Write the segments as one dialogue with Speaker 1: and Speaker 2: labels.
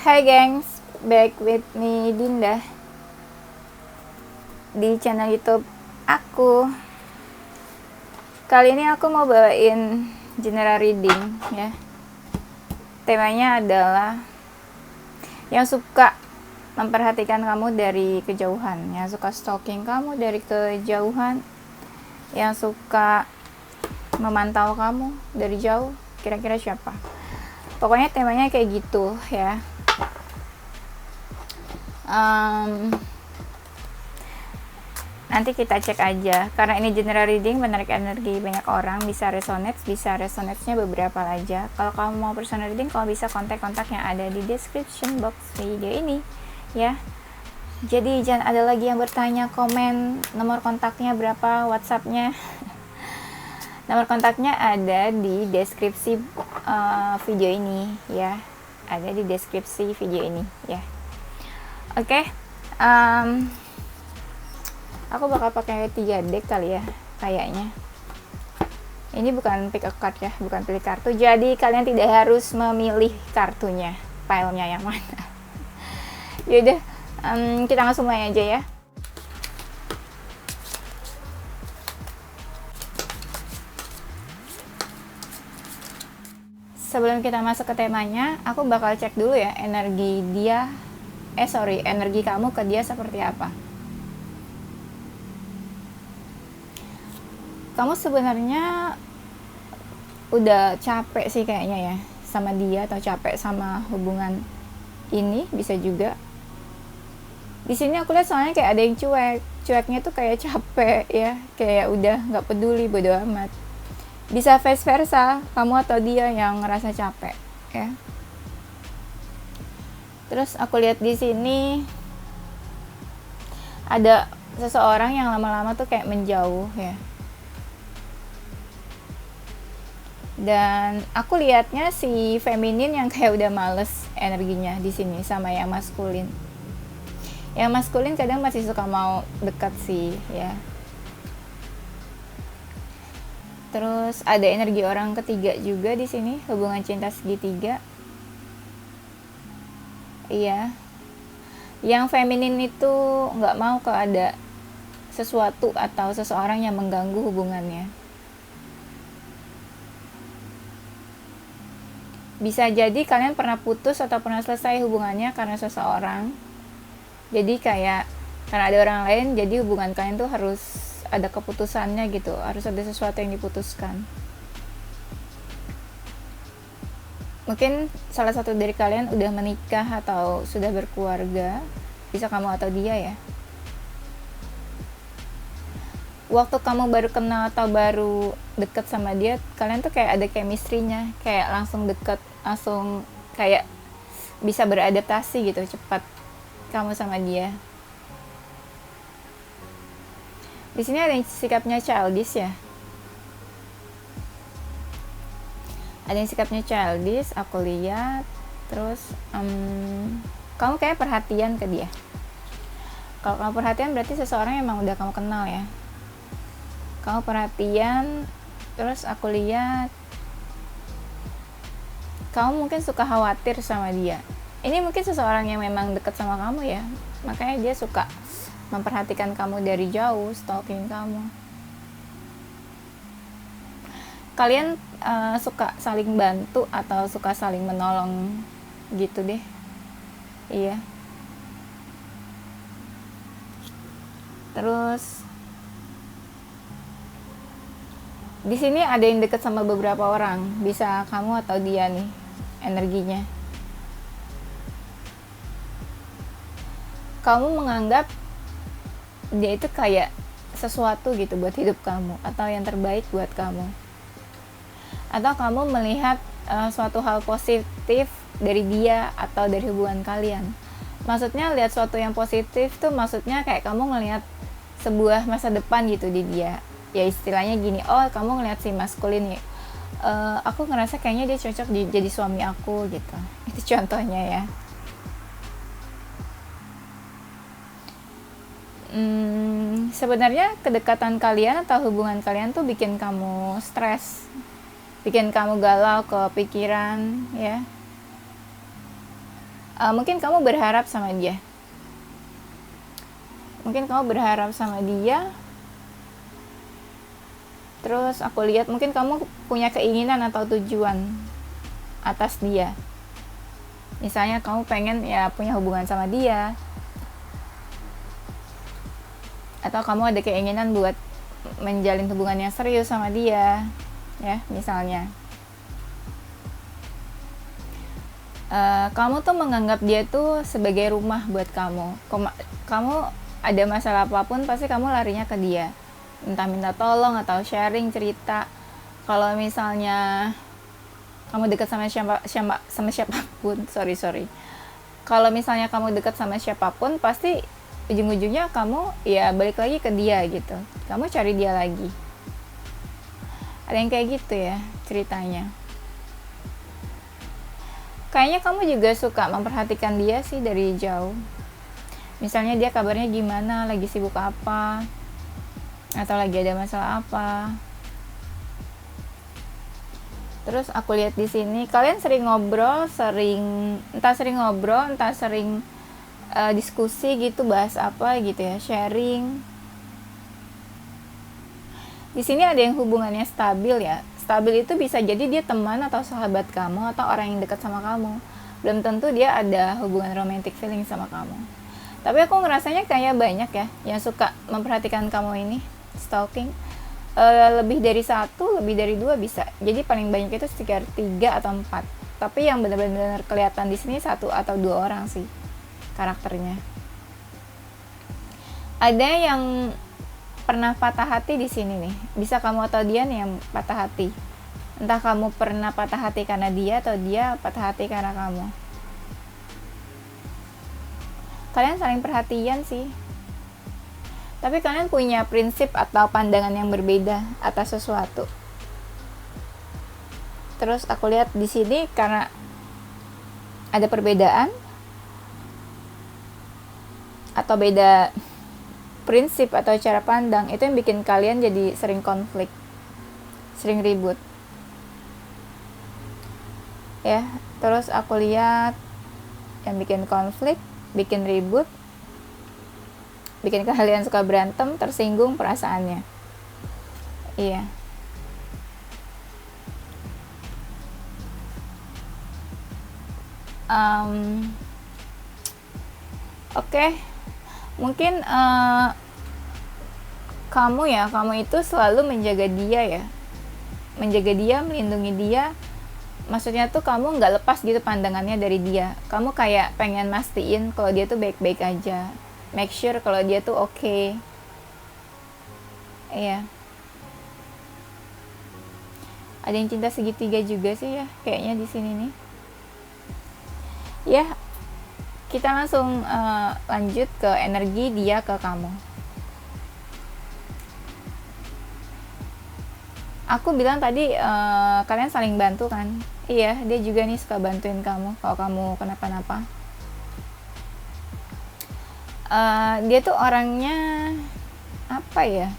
Speaker 1: Hai gengs, back with me Dinda di channel YouTube aku. Kali ini aku mau bawain general reading ya. Temanya adalah yang suka memperhatikan kamu dari kejauhan, yang suka stalking kamu dari kejauhan, yang suka memantau kamu dari jauh. Kira-kira siapa? Pokoknya temanya kayak gitu ya. Nanti kita cek aja, karena ini general reading, menarik energi banyak orang, bisa resonate-nya beberapa aja. Kalau kamu mau personal reading, kalau bisa kontak-kontak yang ada di description box video ini ya. Jadi jangan ada lagi yang bertanya, komen nomor kontaknya berapa, WhatsAppnya. Nomor kontaknya ada di deskripsi video ini ya, ada di deskripsi video ini ya. Oke. Aku bakal pakai 3 deck kali ya, kayaknya. Ini bukan pick a card ya, bukan pilih kartu. Jadi kalian tidak harus memilih kartunya, filenya yang mana. Yaudah, kita langsung mulai aja ya. Sebelum kita masuk ke temanya, aku bakal cek dulu ya energi kamu ke dia seperti apa. Kamu sebenarnya udah capek sih kayaknya ya sama dia, atau capek sama hubungan ini, bisa juga. Di sini aku lihat soalnya kayak ada yang cueknya tuh kayak capek ya, kayak udah nggak peduli, bodo amat. Bisa vice versa, kamu atau dia yang ngerasa capek ya. Terus aku lihat di sini ada seseorang yang lama-lama tuh kayak menjauh ya. Dan aku lihatnya si feminin yang kayak udah males energinya di sini sama yang maskulin. Yang maskulin kadang masih suka mau dekat sih ya. Terus ada energi orang ketiga juga di sini, hubungan cinta segitiga. Iya. Yang feminin itu nggak mau kalau ada sesuatu atau seseorang yang mengganggu hubungannya. Bisa jadi kalian pernah putus atau pernah selesai hubungannya karena seseorang. Jadi kayak karena ada orang lain, jadi hubungan kalian tuh harus ada keputusannya gitu, harus ada sesuatu yang diputuskan. Mungkin salah satu dari kalian udah menikah atau sudah berkeluarga, bisa kamu atau dia ya. Waktu kamu baru kenal atau baru deket sama dia, kalian tuh kayak ada chemistry-nya, kayak langsung deket, langsung kayak bisa beradaptasi gitu cepat kamu sama dia. Di sini ada yang sikapnya childish ya. Ada yang sikapnya childish, aku lihat. Terus kamu kayak perhatian ke dia. Kalau kamu perhatian berarti seseorang yang emang udah kamu kenal ya. Kamu perhatian, terus aku lihat kamu mungkin suka khawatir sama dia. Ini mungkin seseorang yang memang dekat sama kamu ya, makanya dia suka memperhatikan kamu dari jauh, stalking kamu. Kalian suka saling bantu atau suka saling menolong gitu deh. Iya. Terus di sini ada yang deket sama beberapa orang, bisa kamu atau dia nih energinya. Kamu menganggap dia itu kayak sesuatu gitu buat hidup kamu, atau yang terbaik buat kamu. Atau kamu melihat suatu hal positif dari dia atau dari hubungan kalian. Maksudnya lihat suatu yang positif tuh maksudnya kayak kamu ngelihat sebuah masa depan gitu di dia. Ya istilahnya gini, oh kamu ngeliat si maskulin nih, aku ngerasa kayaknya dia cocok jadi suami aku gitu. Itu contohnya ya. Sebenarnya kedekatan kalian atau hubungan kalian tuh bikin kamu stres, bikin kamu galau, kepikiran ya. Mungkin kamu berharap sama dia. Terus aku lihat mungkin kamu punya keinginan atau tujuan atas dia. Misalnya kamu pengen ya punya hubungan sama dia, atau kamu ada keinginan buat menjalin hubungan yang serius sama dia, ya misalnya. Kamu tuh menganggap dia tuh sebagai rumah buat kamu. Kamu ada masalah apapun pasti kamu larinya ke dia, entah minta tolong atau sharing cerita. Kalau misalnya kamu dekat sama siapapun, kalau misalnya kamu dekat sama siapapun, pasti ujung-ujungnya kamu ya balik lagi ke dia gitu. Kamu cari dia lagi. Ada yang kayak gitu ya ceritanya. Kayaknya kamu juga suka memperhatikan dia sih dari jauh. Misalnya dia kabarnya gimana, lagi sibuk apa, atau lagi ada masalah apa. Terus aku lihat di sini kalian sering ngobrol, entah sering diskusi gitu, bahas apa gitu ya, sharing. Di sini ada yang hubungannya stabil ya. Stabil itu bisa jadi dia teman atau sahabat kamu atau orang yang dekat sama kamu. Belum tentu dia ada hubungan romantic feeling sama kamu. Tapi aku ngerasanya kayak banyak ya yang suka memperhatikan kamu ini, stalking. Lebih dari 1, lebih dari 2 bisa. Jadi paling banyak itu sekitar 3 atau 4. Tapi yang benar-benar kelihatan di sini 1 atau 2 orang sih karakternya. Ada yang pernah patah hati di sini nih. Bisa kamu atau dia nih yang patah hati. Entah kamu pernah patah hati karena dia atau dia patah hati karena kamu. Kalian saling perhatian sih. Tapi kalian punya prinsip atau pandangan yang berbeda atas sesuatu. Terus aku lihat di sini karena ada perbedaan atau beda prinsip atau cara pandang, itu yang bikin kalian jadi sering konflik, sering ribut. Ya, terus aku lihat yang bikin konflik, bikin ribut, bikin kalian suka berantem, tersinggung perasaannya. Iya. Oke. Mungkin kamu itu selalu menjaga dia ya. Menjaga dia, melindungi dia. Maksudnya tuh kamu nggak lepas gitu pandangannya dari dia. Kamu kayak pengen mastiin kalau dia tuh baik-baik aja. Make sure kalau dia tuh oke. Iya. Ada yang cinta segitiga juga sih ya, kayaknya di sini nih. Ya, kita langsung lanjut ke energi dia ke kamu. Aku bilang tadi kalian saling bantu kan? Iya, dia juga nih suka bantuin kamu kalau kamu kenapa-napa. Dia tuh orangnya apa ya?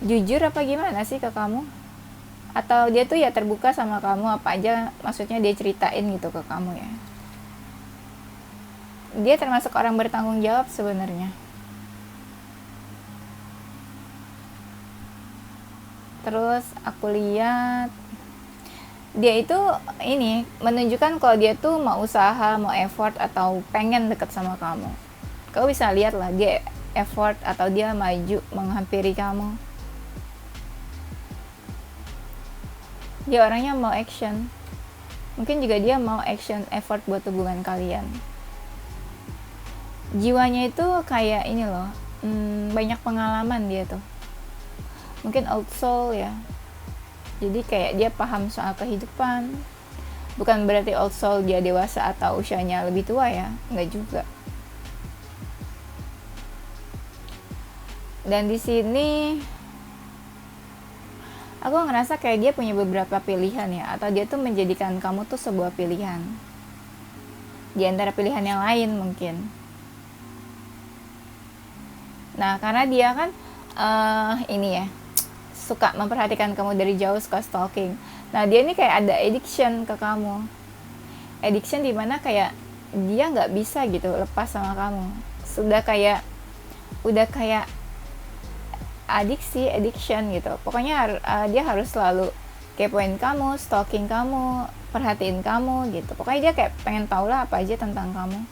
Speaker 1: Jujur apa gimana sih ke kamu? Atau dia tuh ya terbuka sama kamu apa aja, maksudnya dia ceritain gitu ke kamu ya. Dia termasuk orang bertanggung jawab sebenarnya. Terus aku lihat dia itu ini menunjukkan kalau dia tuh mau usaha, mau effort atau pengen deket sama kamu. Kau bisa lihat lah dia effort atau dia maju menghampiri kamu. Dia orangnya mau action. Mungkin juga dia mau action effort buat hubungan kalian. Jiwanya itu kayak ini loh, banyak pengalaman dia tuh. Mungkin old soul ya. Jadi kayak dia paham soal kehidupan. Bukan berarti old soul dia dewasa atau usianya lebih tua ya, enggak juga. Dan di sini aku ngerasa kayak dia punya beberapa pilihan ya, atau dia tuh menjadikan kamu tuh sebuah pilihan di antara pilihan yang lain mungkin. Nah, karena dia kan ini ya, suka memperhatikan kamu dari jauh, suka stalking. Nah, dia ini kayak ada addiction ke kamu. Addiction dimana kayak dia nggak bisa gitu lepas sama kamu. Udah kayak addiction gitu. Pokoknya dia harus selalu kepoin kamu, stalking kamu, perhatiin kamu gitu. Pokoknya dia kayak pengen tahu lah apa aja tentang kamu.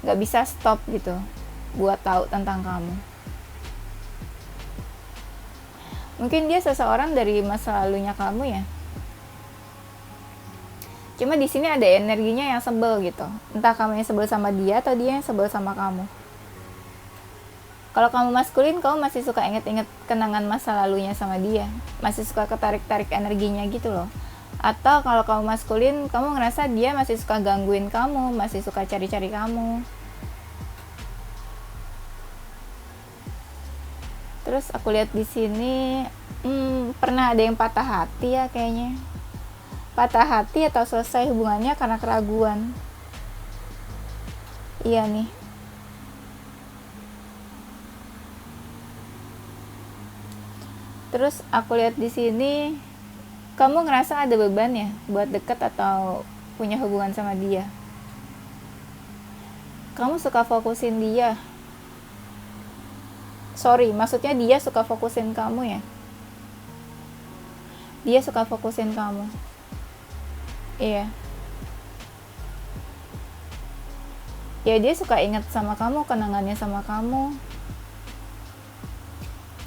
Speaker 1: Nggak bisa stop gitu buat tahu tentang kamu. Mungkin dia seseorang dari masa lalunya kamu ya. Cuma di sini ada energinya yang sebel gitu. Entah kamu yang sebel sama dia atau dia yang sebel sama kamu. Kalau kamu maskulin, kamu masih suka inget-inget kenangan masa lalunya sama dia. Masih suka ketarik-tarik energinya gitu loh. Atau kalau kamu maskulin, kamu ngerasa dia masih suka gangguin kamu, masih suka cari-cari kamu. Terus aku lihat di sini, pernah ada yang patah hati ya kayaknya. Patah hati atau selesai hubungannya karena keraguan. Iya nih. Terus aku lihat di sini, kamu ngerasa ada beban ya buat deket atau punya hubungan sama dia. Kamu suka fokusin dia. Maksudnya dia suka fokusin kamu ya. Dia suka fokusin kamu. Iya. Ya dia suka ingat sama kamu, kenangannya sama kamu.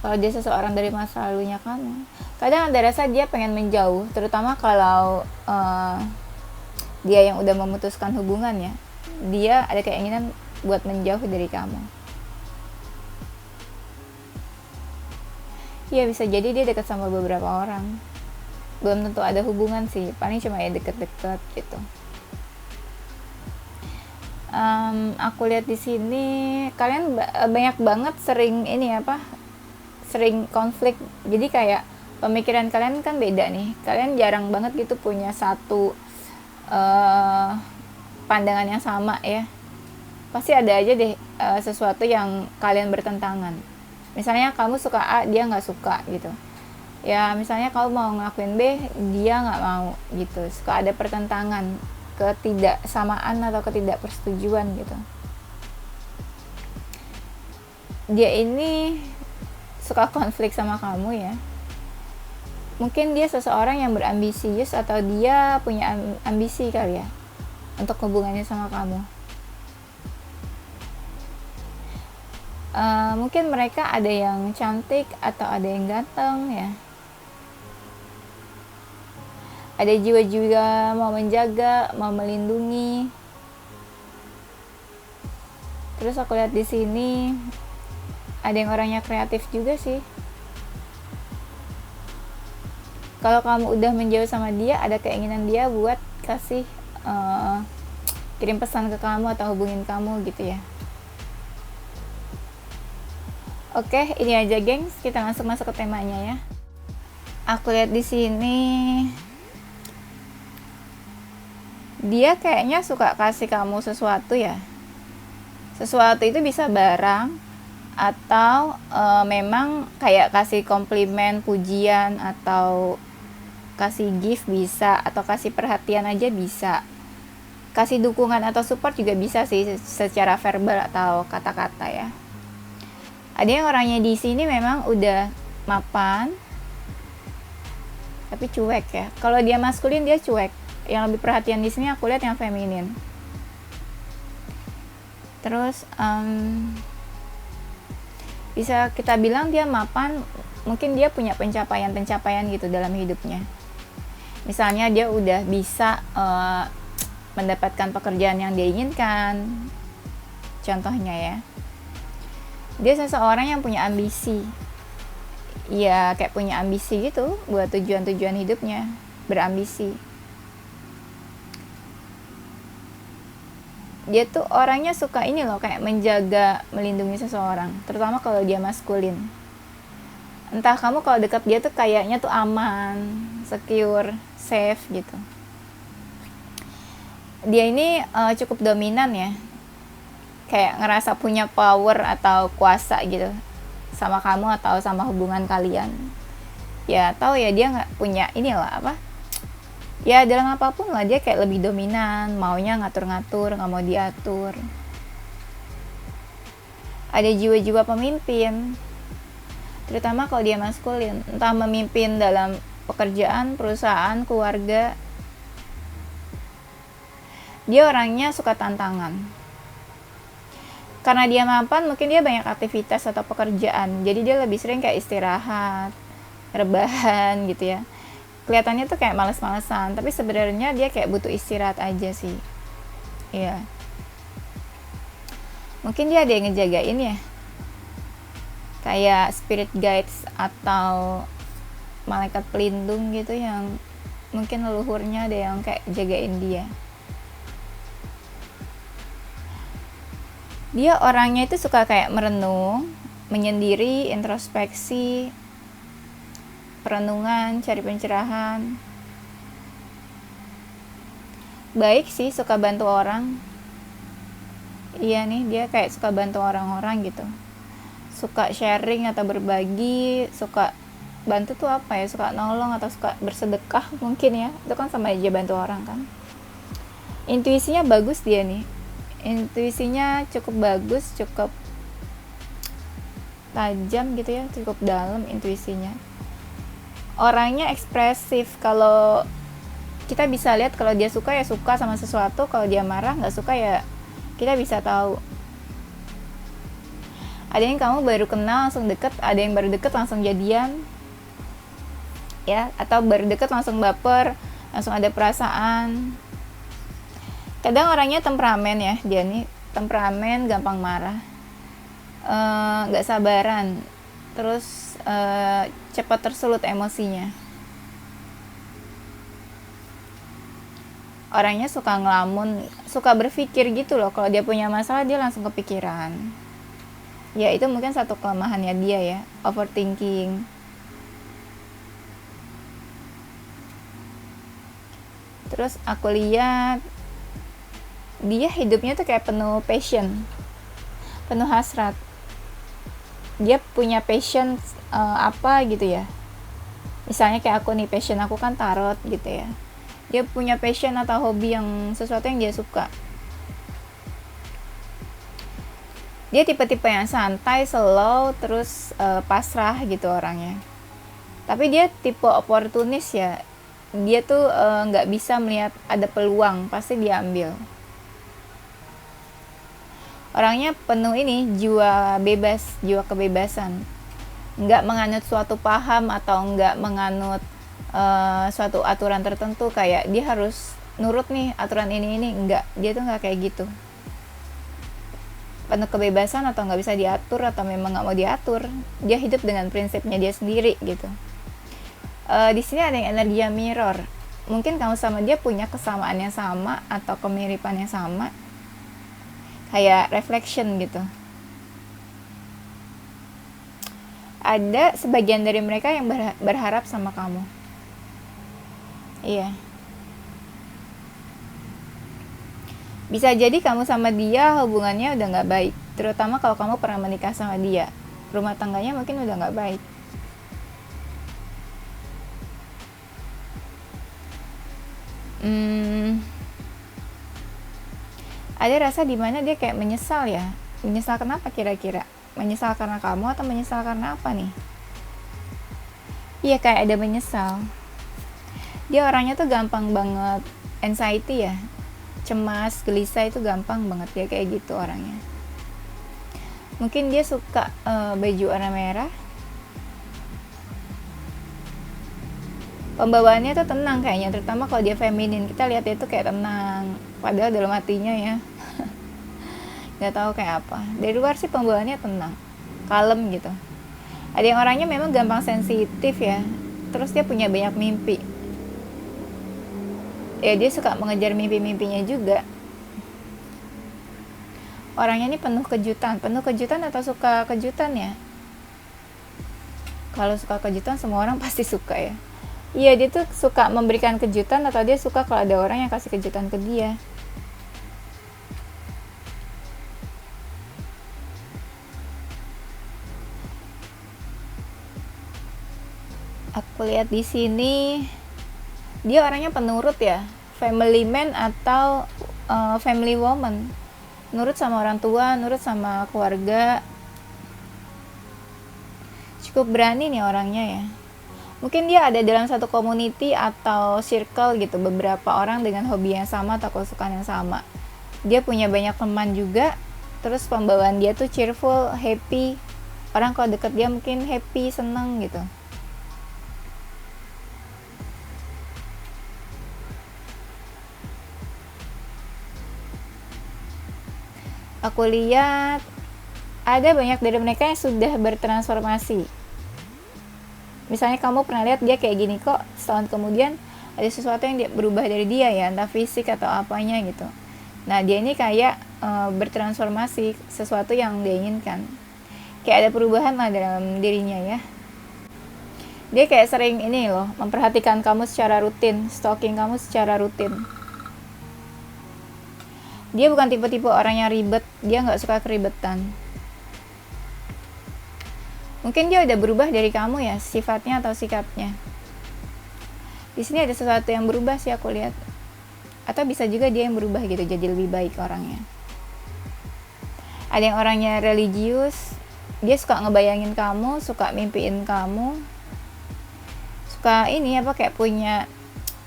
Speaker 1: Kalau dia seseorang dari masa lalunya kamu, kadang ada rasa dia pengen menjauh, terutama kalau dia yang udah memutuskan hubungan ya, dia ada keinginan buat menjauh dari kamu. Ya bisa jadi dia dekat sama beberapa orang, belum tentu ada hubungan sih, paling cuma ya deket-deket gitu. Aku lihat di sini kalian banyak banget sering konflik. Jadi kayak pemikiran kalian kan beda nih. Kalian jarang banget gitu punya satu pandangan yang sama ya. Pasti ada aja deh sesuatu yang kalian bertentangan. Misalnya kamu suka A, dia nggak suka gitu. Ya misalnya kamu mau ngelakuin B, dia nggak mau gitu. Suka ada pertentangan, ketidaksamaan atau ketidakpersetujuan gitu. Dia ini suka konflik sama kamu ya. Mungkin dia seseorang yang berambisius atau dia punya ambisi kali ya untuk hubungannya sama kamu. Mungkin mereka ada yang cantik atau ada yang ganteng ya. Ada jiwa-jiwa mau menjaga, mau melindungi. Terus aku lihat di sini ada yang orangnya kreatif juga sih. Kalau kamu udah menjauh sama dia, ada keinginan dia buat kasih kirim pesan ke kamu atau hubungin kamu gitu ya. Oke, ini aja gengs, kita langsung masuk ke temanya ya. Aku lihat di sini dia kayaknya suka kasih kamu sesuatu ya. Sesuatu itu bisa barang atau memang kayak kasih komplimen, pujian, atau kasih gift bisa, atau kasih perhatian aja bisa. Kasih dukungan atau support juga bisa sih secara verbal atau kata-kata ya. Ada yang orangnya di sini memang udah mapan tapi cuek ya. Kalau dia maskulin dia cuek. Yang lebih perhatian di sini aku lihat yang feminin. Terus bisa kita bilang dia mapan, mungkin dia punya pencapaian gitu dalam hidupnya. Misalnya dia udah bisa mendapatkan pekerjaan yang dia inginkan, contohnya ya. Dia seseorang yang punya ambisi, ya kayak punya ambisi gitu buat tujuan-tujuan hidupnya, berambisi. Dia tuh orangnya suka ini loh, kayak menjaga, melindungi seseorang, terutama kalau dia maskulin. Entah kamu kalau dekat dia tuh kayaknya tuh aman, secure, safe gitu. Dia ini cukup dominan ya, kayak ngerasa punya power atau kuasa gitu sama kamu atau sama hubungan kalian. Ya tahu ya dia nggak punya inilah Ya dalam apapun lah dia kayak lebih dominan, maunya ngatur-ngatur, nggak mau diatur. Ada jiwa-jiwa pemimpin, terutama kalau dia maskulin, entah memimpin dalam pekerjaan, perusahaan, keluarga. Dia orangnya suka tantangan. Karena dia mapan, mungkin dia banyak aktivitas atau pekerjaan, jadi dia lebih sering kayak istirahat, rebahan gitu ya. Kelihatannya tuh kayak males-malesan, tapi sebenarnya dia kayak butuh istirahat aja sih. Iya. Mungkin dia ada yang ngejagain ya. Kayak spirit guides atau malaikat pelindung gitu yang mungkin leluhurnya ada yang kayak jagain dia. Dia orangnya itu suka kayak merenung, menyendiri, introspeksi, perenungan, cari pencerahan. Baik sih, suka bantu orang. Iya nih, dia kayak suka bantu orang-orang gitu. Suka sharing atau berbagi, suka bantu tuh apa ya, suka nolong atau suka bersedekah mungkin ya. Itu kan sama aja bantu orang kan. Intuisinya bagus dia nih. Intuisinya cukup bagus, cukup tajam gitu ya, cukup dalam intuisinya. Orangnya ekspresif. Kalau kita bisa lihat kalau dia suka ya suka sama sesuatu, kalau dia marah nggak suka ya kita bisa tahu. Ada yang kamu baru kenal langsung deket, ada yang baru deket langsung jadian ya, atau baru deket langsung baper, langsung ada perasaan. Kadang orangnya temperamen ya, dia nih temperamen, gampang marah, nggak sabaran, terus cepat tersulut emosinya. Orangnya suka ngelamun, suka berpikir gitu loh. Kalau dia punya masalah dia langsung kepikiran. Ya itu mungkin satu kelemahannya dia ya, overthinking. Terus aku lihat dia hidupnya tuh kayak penuh passion, penuh hasrat. Dia punya passion apa gitu ya. Misalnya kayak aku nih, passion aku kan tarot gitu ya. Dia punya passion atau hobi yang sesuatu yang dia suka. Dia tipe-tipe yang santai, slow, terus pasrah gitu orangnya. Tapi dia tipe oportunis ya. Dia tuh nggak bisa melihat ada peluang, pasti dia ambil. Orangnya penuh ini jiwa bebas, jiwa kebebasan. Nggak menganut suatu paham atau nggak menganut suatu aturan tertentu, kayak dia harus nurut nih aturan ini, enggak, dia tuh nggak kayak gitu. Penuh kebebasan atau nggak bisa diatur atau memang nggak mau diatur, dia hidup dengan prinsipnya dia sendiri gitu. Di sini ada yang energi mirror, mungkin kamu sama dia punya kesamaan yang sama atau kemiripan yang sama, kayak reflection gitu. Ada sebagian dari mereka yang berharap sama kamu. Iya. Bisa jadi kamu sama dia hubungannya udah gak baik, terutama kalau kamu pernah menikah sama dia. Rumah tangganya mungkin udah gak baik. Ada rasa dimana dia kayak menyesal ya. Menyesal kenapa kira-kira? Menyesal karena kamu atau menyesal karena apa nih? Iya, kayak ada menyesal. Dia orangnya tuh gampang banget anxiety ya, cemas, gelisah itu gampang banget dia kayak gitu orangnya. Mungkin dia suka baju warna merah. Pembawaannya tuh tenang kayaknya, terutama kalau dia feminin. Kita lihat dia tuh kayak tenang, padahal dalam hatinya ya nggak tahu kayak apa. Dari luar sih pembawaannya tenang, kalem gitu. Ada yang orangnya memang gampang sensitif ya, terus dia punya banyak mimpi. Ya dia suka mengejar mimpi-mimpinya juga. Orangnya ini penuh kejutan atau suka kejutan ya. Kalau suka kejutan semua orang pasti suka ya. Iya, dia tuh suka memberikan kejutan, atau dia suka kalau ada orang yang kasih kejutan ke dia. Aku lihat di sini Dia orangnya penurut ya, family man atau family woman, nurut sama orang tua, nurut sama keluarga, cukup berani nih orangnya ya. Mungkin dia ada dalam satu community atau circle gitu, beberapa orang dengan hobi yang sama atau kesukaan yang sama. Dia punya banyak teman juga, terus pembawaan dia tuh cheerful, happy. Orang kalau deket dia mungkin happy, seneng gitu. Aku lihat ada banyak dari mereka yang sudah bertransformasi. Misalnya kamu pernah lihat dia kayak gini kok, setahun kemudian ada sesuatu yang berubah dari dia ya, entah fisik atau apanya gitu. Nah dia ini kayak bertransformasi, sesuatu yang dia inginkan. Kayak ada perubahan lah dalam dirinya ya. Dia kayak sering ini loh, memperhatikan kamu secara rutin, stalking kamu secara rutin. Dia bukan tipe-tipe orang yang ribet, dia nggak suka keribetan. Mungkin dia udah berubah dari kamu ya, sifatnya atau sikapnya. Di sini ada sesuatu yang berubah sih aku lihat. Atau bisa juga dia yang berubah gitu, jadi lebih baik orangnya. Ada yang orangnya religius, dia suka ngebayangin kamu, suka mimpiin kamu. Suka ini apa kayak punya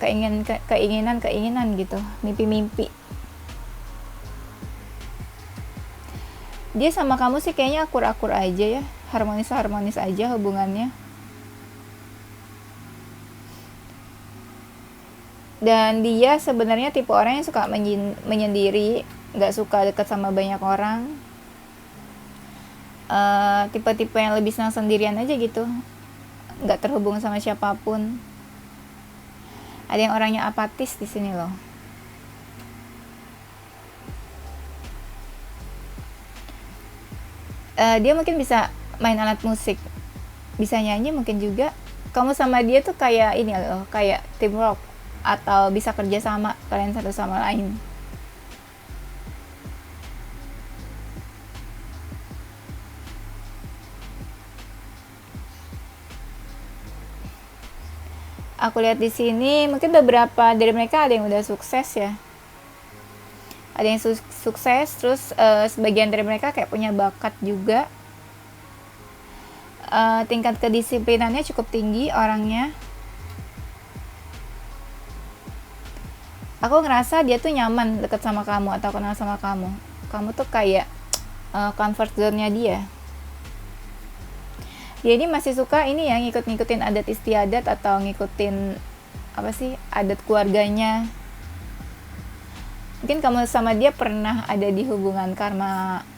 Speaker 1: keinginan gitu, mimpi-mimpi. Dia sama kamu sih kayaknya akur-akur aja ya, harmonis aja hubungannya. Dan dia sebenarnya tipe orang yang suka menyendiri, nggak suka dekat sama banyak orang. Tipe-tipe yang lebih senang sendirian aja gitu, nggak terhubung sama siapapun. Ada yang orangnya apatis di sini loh. Dia mungkin bisa main alat musik, bisa nyanyi mungkin juga. Kamu sama dia tuh kayak ini loh, kayak teamwork atau bisa kerja sama kalian satu sama lain. Aku lihat di sini mungkin beberapa dari mereka ada yang udah sukses ya. Ada yang sukses, terus sebagian dari mereka kayak punya bakat juga. Tingkat kedisiplinannya cukup tinggi orangnya. Aku ngerasa dia tuh nyaman deket sama kamu atau kenal sama kamu. Kamu tuh kayak comfort zone-nya dia. Dia ini masih suka ini ya, ngikut-ngikutin adat istiadat atau ngikutin apa sih, adat keluarganya. Mungkin kamu sama dia pernah ada di hubungan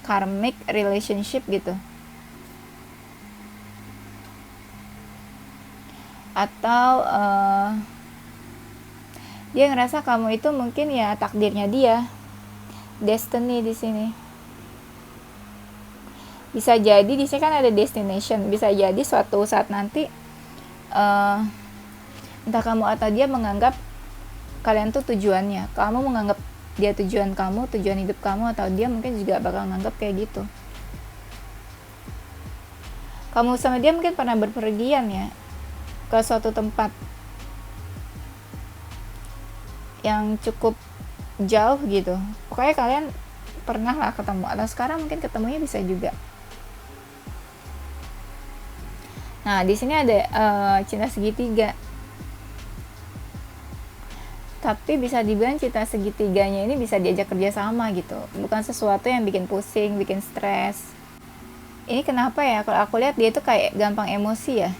Speaker 1: karmic relationship gitu. Atau dia ngerasa kamu itu mungkin ya takdirnya dia, destiny di sini. Bisa jadi di sini kan ada destination, bisa jadi suatu saat nanti entah kamu atau dia menganggap kalian tuh tujuannya, kamu menganggap dia tujuan kamu, tujuan hidup kamu, atau dia mungkin juga bakal nganggap kayak gitu. Kamu sama dia mungkin pernah berpergian ya ke suatu tempat yang cukup jauh gitu. Pokoknya kalian pernah lah ketemu, atau sekarang mungkin ketemunya bisa juga. Nah di sini ada cinta segitiga. Tapi bisa dibilang cinta segitiganya ini bisa diajak kerja sama gitu, bukan sesuatu yang bikin pusing, bikin stres. Ini kenapa ya, kalau aku lihat dia tuh kayak gampang emosi ya.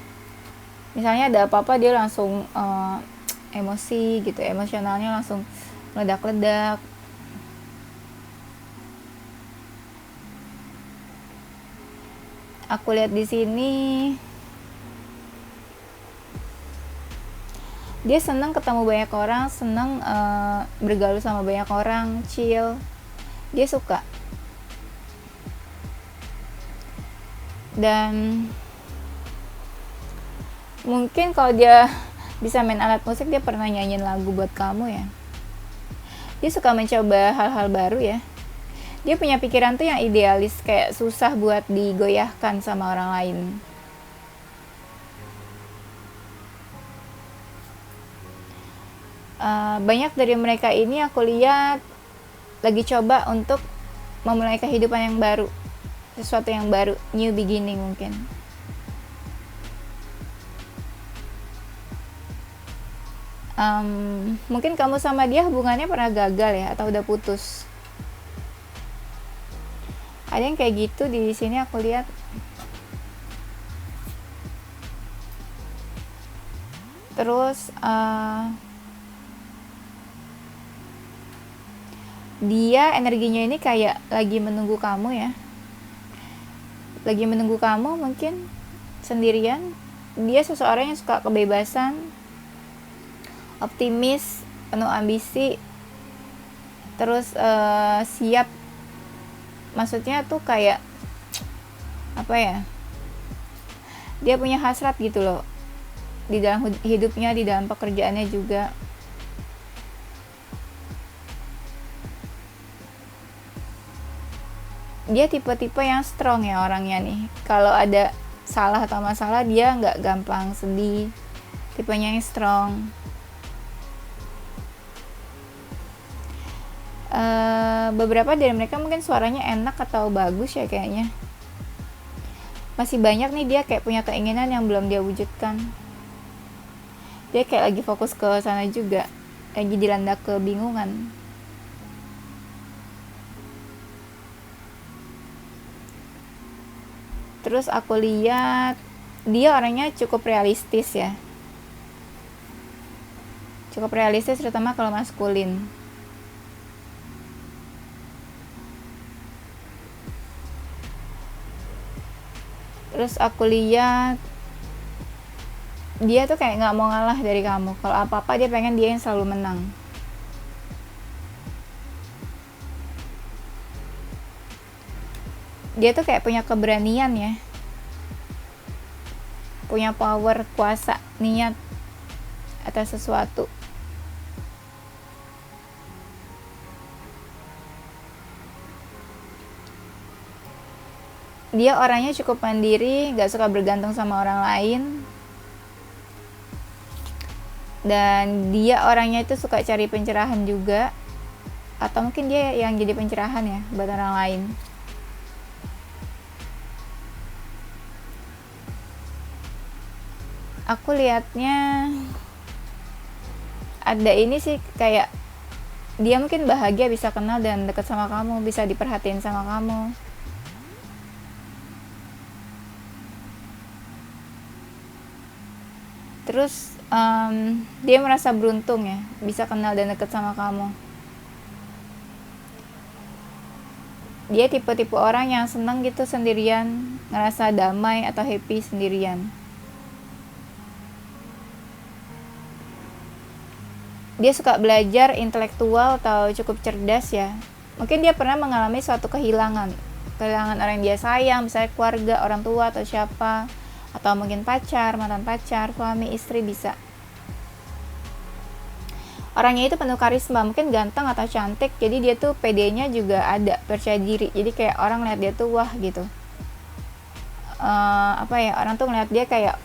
Speaker 1: Misalnya ada apa-apa dia langsung emosi gitu, emosionalnya langsung meledak-ledak. Aku lihat di sini dia senang ketemu banyak orang, senang bergaul sama banyak orang, chill. Dia suka. Dan mungkin kalau dia bisa main alat musik, dia pernah nyanyiin lagu buat kamu ya. Dia suka mencoba hal-hal baru ya. Dia punya pikiran tuh yang idealis, kayak susah buat digoyahkan sama orang lain. Banyak dari mereka ini aku lihat lagi coba untuk memulai kehidupan yang baru, sesuatu yang baru, new beginning mungkin. Mungkin kamu sama dia hubungannya pernah gagal ya, atau udah putus. Ada yang kayak gitu di sini aku lihat. Terus dia energinya ini kayak lagi menunggu kamu ya, lagi menunggu kamu mungkin sendirian. Dia seseorang yang suka kebebasan, optimis, penuh ambisi, terus siap, maksudnya tuh kayak apa ya, dia punya hasrat gitu loh di dalam hidupnya, di dalam pekerjaannya juga. Dia tipe-tipe yang strong ya orangnya nih. Kalau ada salah atau masalah dia nggak gampang sedih, tipenya yang strong. Beberapa dari mereka mungkin suaranya enak atau bagus ya kayaknya. Masih banyak nih dia kayak punya keinginan yang belum dia wujudkan. Dia kayak lagi fokus ke sana juga, lagi dilanda kebingungan. Terus aku lihat dia orangnya cukup realistis ya, cukup realistis terutama kalau maskulin. Terus aku lihat dia tuh kayak nggak mau ngalah dari kamu. Kalau apa-apa dia pengen dia yang selalu menang. Dia tuh kayak punya keberanian ya, punya power, kuasa, niat atas sesuatu. Dia orangnya cukup mandiri, gak suka bergantung sama orang lain. Dan dia orangnya itu suka cari pencerahan juga. Atau mungkin dia yang jadi pencerahan ya buat orang lain. Aku lihatnya ada ini sih, kayak dia mungkin bahagia bisa kenal dan dekat sama kamu, bisa diperhatiin sama kamu. Terus dia merasa beruntung ya bisa kenal dan dekat sama kamu. Dia tipe-tipe orang yang senang gitu sendirian, ngerasa damai atau happy sendirian. Dia suka belajar, intelektual atau cukup cerdas ya. Mungkin dia pernah mengalami suatu kehilangan orang yang dia sayang, misalnya keluarga, orang tua atau siapa, atau mungkin pacar, mantan pacar, suami, istri bisa. Orangnya itu penuh karisma, mungkin ganteng atau cantik, jadi dia tuh PD-nya juga ada, percaya diri. Jadi kayak orang lihat dia tuh wah gitu. Orang tuh ngeliat dia kayak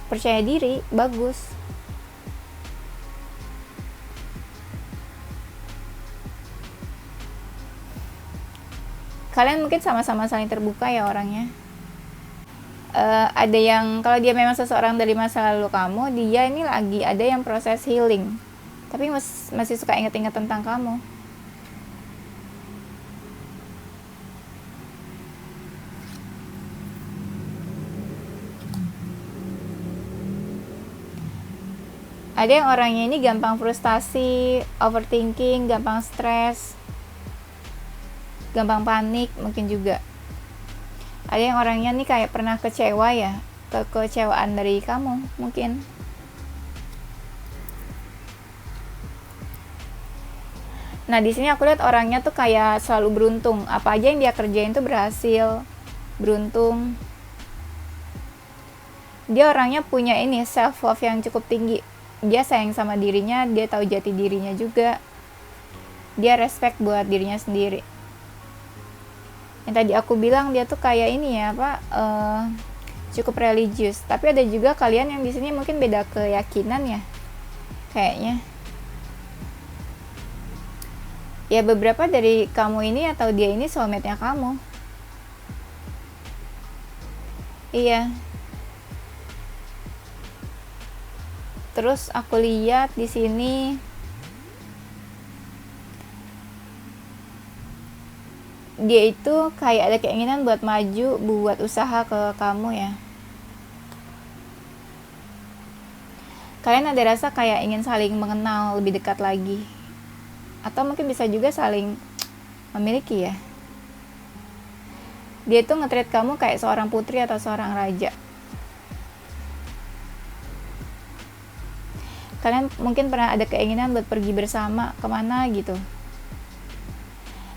Speaker 1: percaya diri, bagus. Kalian mungkin sama-sama saling terbuka ya orangnya. Ada yang kalau dia memang seseorang dari masa lalu kamu, dia ini lagi ada yang proses healing, tapi masih suka inget-inget tentang kamu. Ada yang orangnya ini gampang frustasi, overthinking, gampang stres, gampang panik mungkin juga. Ada yang orangnya nih kayak pernah kecewa ya, kekecewaan dari kamu mungkin. Nah di sini aku lihat orangnya tuh kayak selalu beruntung, apa aja yang dia kerjain tuh berhasil, beruntung. Dia orangnya punya ini self love yang cukup tinggi. Dia sayang sama dirinya, dia tahu jati dirinya juga. Dia respect buat dirinya sendiri. Yang tadi aku bilang dia tuh kayak ini ya cukup religius, tapi ada juga kalian yang di sini mungkin beda keyakinan ya kayaknya. Ya beberapa dari kamu ini atau dia ini soulmate-nya kamu. Iya. Terus aku lihat di sini dia itu kayak ada keinginan buat maju, buat usaha ke kamu ya. Kalian ada rasa kayak ingin saling mengenal lebih dekat lagi. Atau mungkin bisa juga saling memiliki ya. Dia tuh nge-treat kamu kayak seorang putri atau seorang raja. Kalian mungkin pernah ada keinginan buat pergi bersama kemana gitu.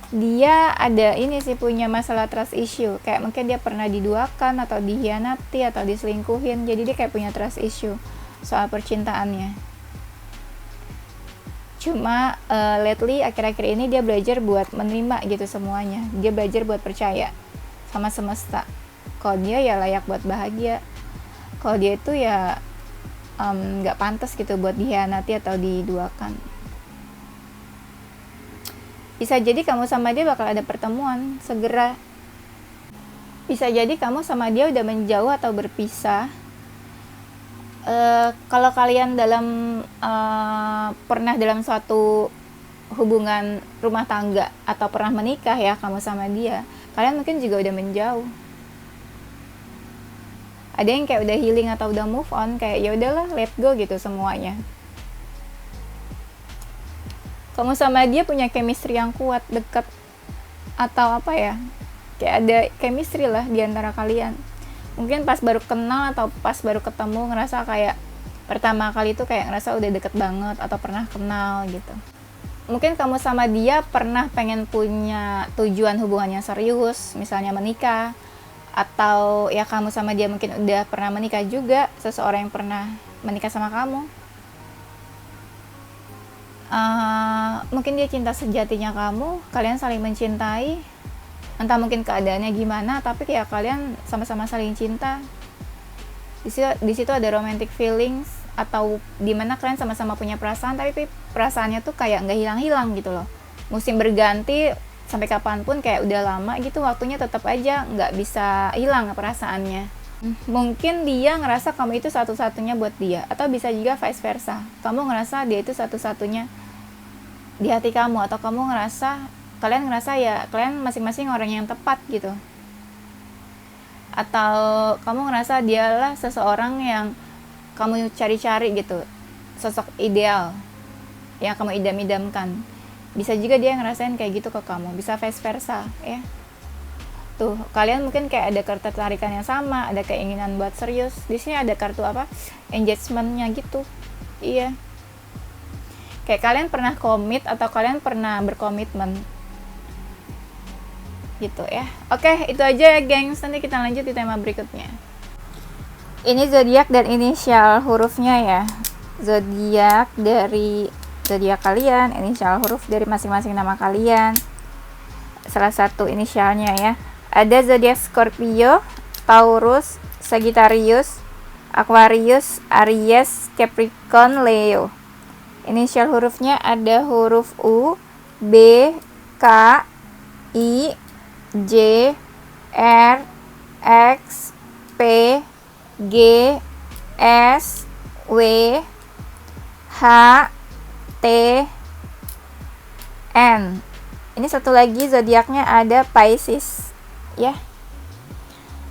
Speaker 1: Dia ada ini sih, punya masalah trust issue. Kayak mungkin dia pernah diduakan atau dihianati atau diselingkuhin. Jadi dia kayak punya trust issue soal percintaannya. Cuma lately akhir-akhir ini dia belajar buat menerima gitu semuanya. Dia belajar buat percaya sama semesta. Kalau dia ya layak buat bahagia. Kalau dia itu ya nggak pantas gitu buat dihianati atau diduakan. Bisa jadi kamu sama dia bakal ada pertemuan segera. Bisa jadi kamu sama dia udah menjauh atau berpisah. Kalau kalian pernah dalam suatu hubungan rumah tangga atau pernah menikah ya kamu sama dia, kalian mungkin juga udah menjauh. Ada yang kayak udah healing atau udah move on, kayak ya udahlah let go gitu semuanya. Kamu sama dia punya chemistry yang kuat, dekat, atau apa ya, kayak ada chemistry lah di antara kalian. Mungkin pas baru kenal atau pas baru ketemu ngerasa kayak pertama kali itu kayak ngerasa udah deket banget atau pernah kenal gitu. Mungkin kamu sama dia pernah pengen punya tujuan hubungannya serius, misalnya menikah, atau ya kamu sama dia mungkin udah pernah menikah juga, seseorang yang pernah menikah sama kamu. Mungkin dia cinta sejatinya kamu, kalian saling mencintai, entah mungkin keadaannya gimana, tapi kayak kalian sama-sama saling cinta. Di situ ada romantic feelings, atau dimana kalian sama-sama punya perasaan, tapi perasaannya tuh kayak nggak hilang-hilang gitu loh. Musim berganti sampai kapanpun kayak udah lama gitu, waktunya tetap aja nggak bisa hilang perasaannya. Mungkin dia ngerasa kamu itu satu-satunya buat dia, atau bisa juga vice versa. Kamu ngerasa dia itu satu-satunya di hati kamu, atau kalian ngerasa ya kalian masing-masing orang yang tepat gitu. Atau kamu ngerasa dialah seseorang yang kamu cari-cari gitu, sosok ideal yang kamu idam-idamkan. Bisa juga dia ngerasain kayak gitu ke kamu, bisa vice versa ya. Tuh, kalian mungkin kayak ada ketertarikan yang sama, ada keinginan buat serius. Di sini ada kartu apa? Engagement-nya gitu. Iya. Kayak kalian pernah komit atau kalian pernah berkomitmen. Gitu ya. Oke, itu aja ya, gengs. Nanti kita lanjut di tema berikutnya. Ini zodiak dan inisial hurufnya ya. Zodiak dari zodiak kalian, inisial huruf dari masing-masing nama kalian. Salah satu inisialnya ya. Ada zodiak Scorpio, Taurus, Sagittarius, Aquarius, Aries, Capricorn, Leo. Inisial hurufnya ada huruf U, B, K, I, J, R, X, P, G, S, W, H, T, N. Ini satu lagi zodiaknya ada Pisces ya.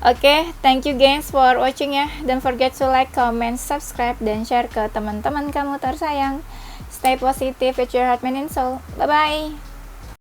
Speaker 1: Oke, thank you guys for watching ya. Don't forget to like, comment, subscribe, dan share ke teman-teman kamu tersayang. Stay positive with your heart, mind, and soul. Bye-bye.